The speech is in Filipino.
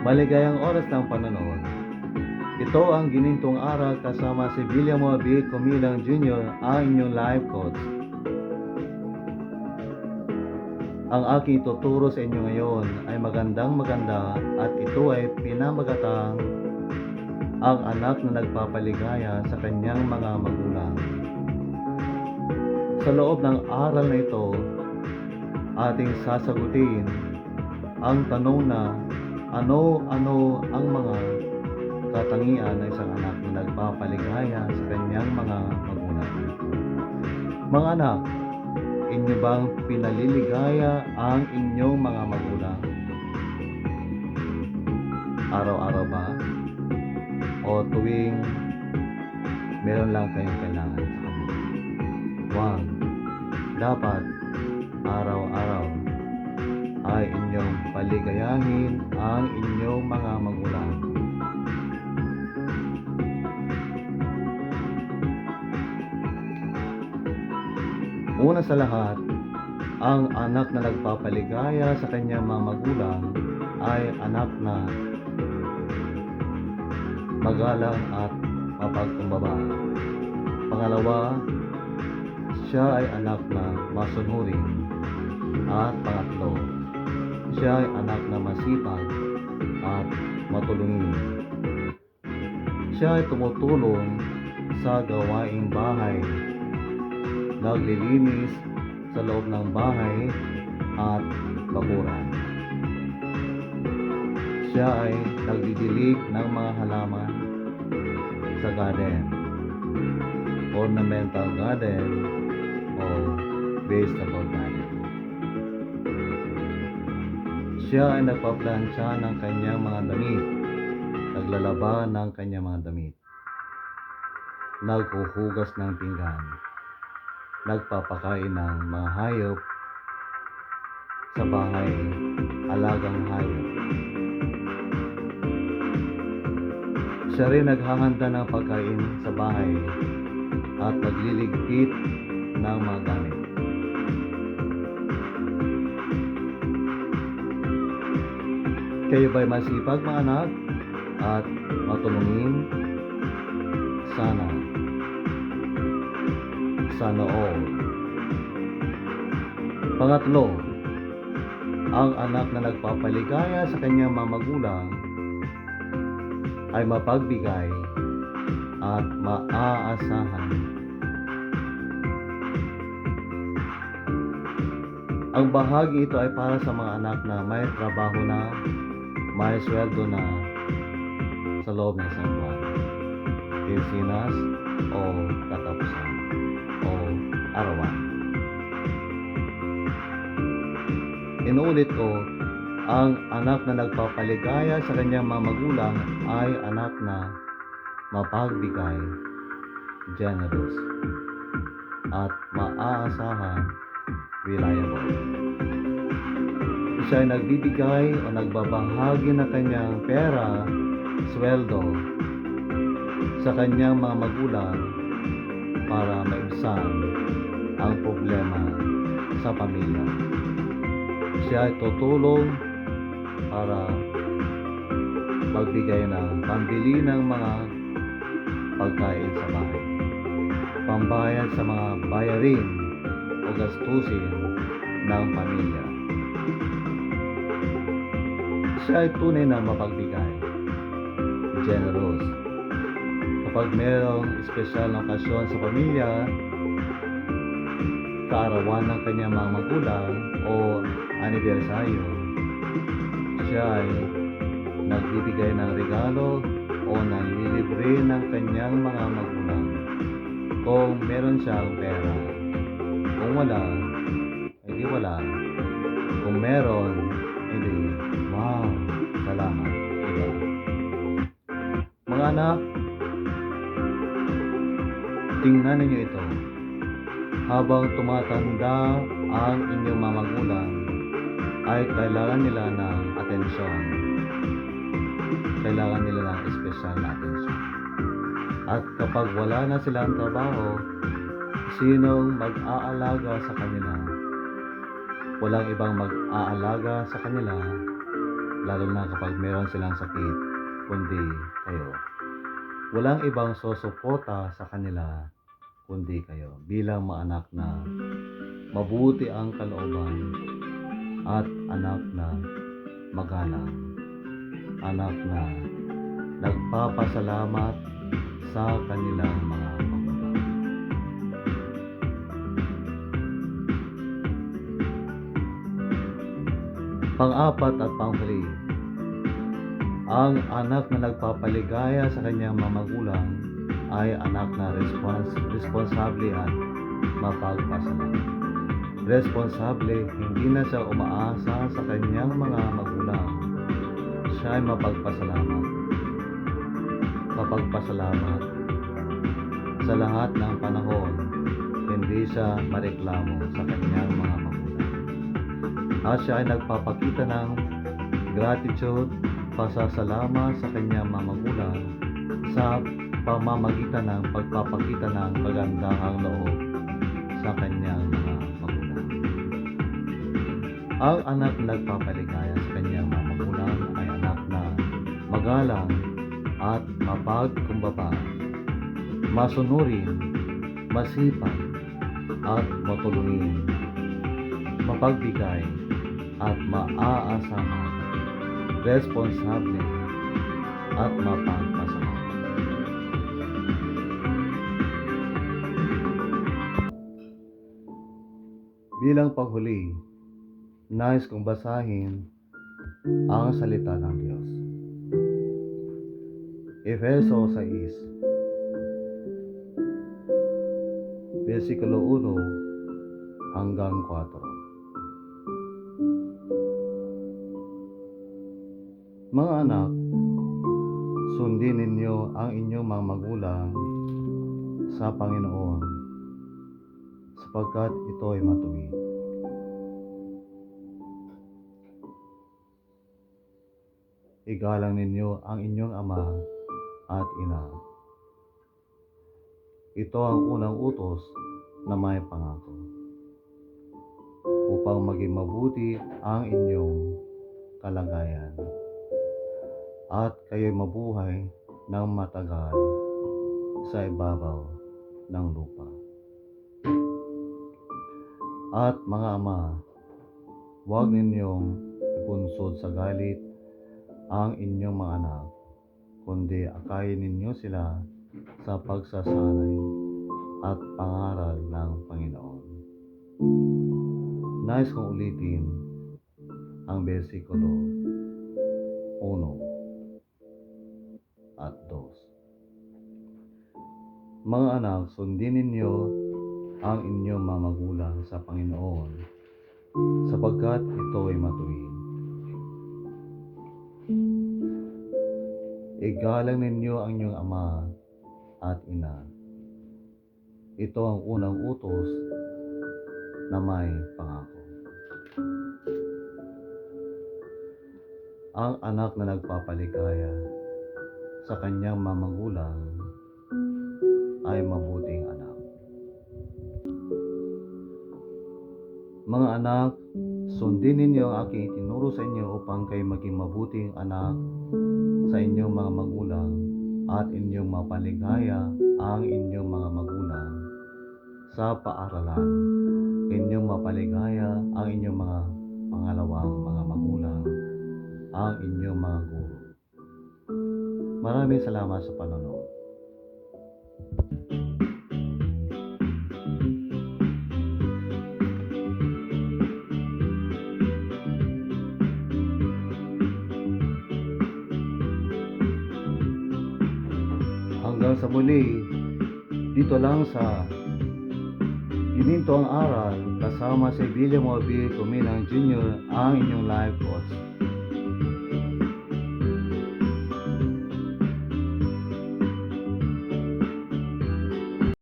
Maligayang oras ng panonood. Ito ang ginintong aral kasama si William B. Comilang Jr., ang inyong life coach. Ang aking tuturo sa inyo ngayon ay maganda at ito ay pinamagatang ang anak na nagpapaligaya sa kanyang mga magulang. Sa loob ng aral na ito, ating sasagutin ang tanong na ano-ano ang mga katangian ng isang anak na nagpapaligaya sa kanyang mga magulang. Mga anak, inyo bang pinaliligaya ang inyong mga magulang? Araw-araw ba? O tuwing meron lang kayong kailangan sa kanila? Wag. Dapat araw-araw ay inyong paligayahin ang inyong mga magulang. Una sa lahat, ang anak na nagpapaligaya sa kanyang mga magulang ay anak na magalang at mapagkumbaba. Pangalawa, siya ay anak na masunurin. At pangatlo, siya ay anak na masipag at matulungin. Siya ay tumutulong sa gawaing bahay, naglilinis sa loob ng bahay at bakuran. Siya ay nagdidilig ng mga halaman sa garden, ornamental garden o vegetable garden. Siya ay nagpaplansya ng kanyang mga damit, naglalaba ng kanyang mga damit, naghuhugas ng pinggan, nagpapakain ng mga hayop sa bahay, alagang hayop. Siya rin naghahanda ng pagkain sa bahay at nagliligpit ng mga gamit. Kayo ba'y masipag mga anak at matulungin? Sana all. Pangatlo, ang anak na nagpapaligaya sa kanyang mga magulang ay mapagbigay at maaasahan. Ang bahagi ito ay para sa mga anak na may trabaho na, may sweldo na sa loob ng isang buwan, kinsinas o katapusan o arawan. Inuulit ko, ang anak na nagpapaligaya sa kanyang mga magulang ay anak na mapagbigay, generous, at maaasahan, reliable. Siya ay nagbibigay o nagbabahagi ng kanyang pera, sweldo, sa kanyang mga magulang para maibsan ang problema sa pamilya. Siya ay tutulong para magbigay ng pambili ng mga pagkain sa bahay, pambayad sa mga bayarin o gastusin ng pamilya. Siya ay tunay na mapagbigay, generous. Kapag mayroong espesyal na okasyon sa pamilya, kaarawan ng kanyang mga magulang o anibersaryo, siya ay nagbibigay ng regalo o nanlilibre ng kanyang mga magulang kung meron siyang pera. Kung wala, hindi wala. Kung meron, hindi. Wow, salamat. Diba? Mga anak, tingnan ninyo ito. Habang tumatanda ang inyong mga magulang, ay kailangan nila ng atensyon. Kailangan nila ng espesyal na atensyon. At kapag wala na silang trabaho, sinong mag-aalaga sa kanila? Walang ibang mag-aalaga sa kanila lalo na kapag meron silang sakit, kundi kayo. Walang ibang susuporta sa kanila kundi kayo bilang mga anak na mabuti ang kalooban at anak na magalang, anak na nagpapasalamat sa kanilang mga magulang. Pang-apat at panghuli, ang anak na nagpapaligaya sa kanyang mga magulang ay anak na responsable at mapagpasalamat. Responsable, hindi na siya umaasa sa kanyang mga magulang. Siya ay mapagpasalamat. Mapagpasalamat sa lahat ng panahon, hindi siya mareklamo sa kanyang mga magulang. At siya ay nagpapakita ng gratitude, pasasalamat sa kanyang mga magulang sa pamamagitan ng pagpapakita ng kagandahang loob sa kanyang mga magulang. Ang anak na nagpapaligaya sa kanyang mga magulang ay anak na magalang at mapagkumbaba, masunurin, masipag at matulungin, mapagbigay at maaasahan, responsable at mapagpasalamat. Bilang panghuli, nais kong basahin ang salita ng Diyos. Efeso 6, versikulo 1 hanggang 4. Mga anak, sundin ninyo ang inyong mga magulang sa Panginoon, sapagkat ito ay matuwid. Igalang ninyo ang inyong ama at ina. Ito ang unang utos na may pangako, upang maging mabuti ang inyong kalagayan at kayo'y mabuhay ng matagal sa ibabaw ng lupa. At mga ama, huwag ninyong ipunsod sa galit ang inyong mga anak, kundi akayin ninyo sila sa pagsasanay at pangaral ng Panginoon. Nais kong ulitin ang versikulo 1 at 2. Mga anak, sundin ninyo ang inyong mga magulang sa Panginoon, sapagkat ito ay matuwid. Igalang ninyo ang inyong ama at ina. Ito ang unang utos na may pangako. Ang anak na nagpapaligaya sa kanyang mga magulang ay mabuting anak. Mga anak, sundin ninyo ang aking itinuro sa inyo upang kayo maging mabuting anak sa inyong mga magulang at inyong mapaligaya ang inyong mga magulang sa paaralan. Inyong mapaligaya ang inyong mga pangalawang mga magulang, ang inyong mga guro. Maraming salamat sa panonood. Hanggang sa muli, dito lang sa Gininto ang Aral kasama si William Obi Kuminang Jr., ang inyong life coach.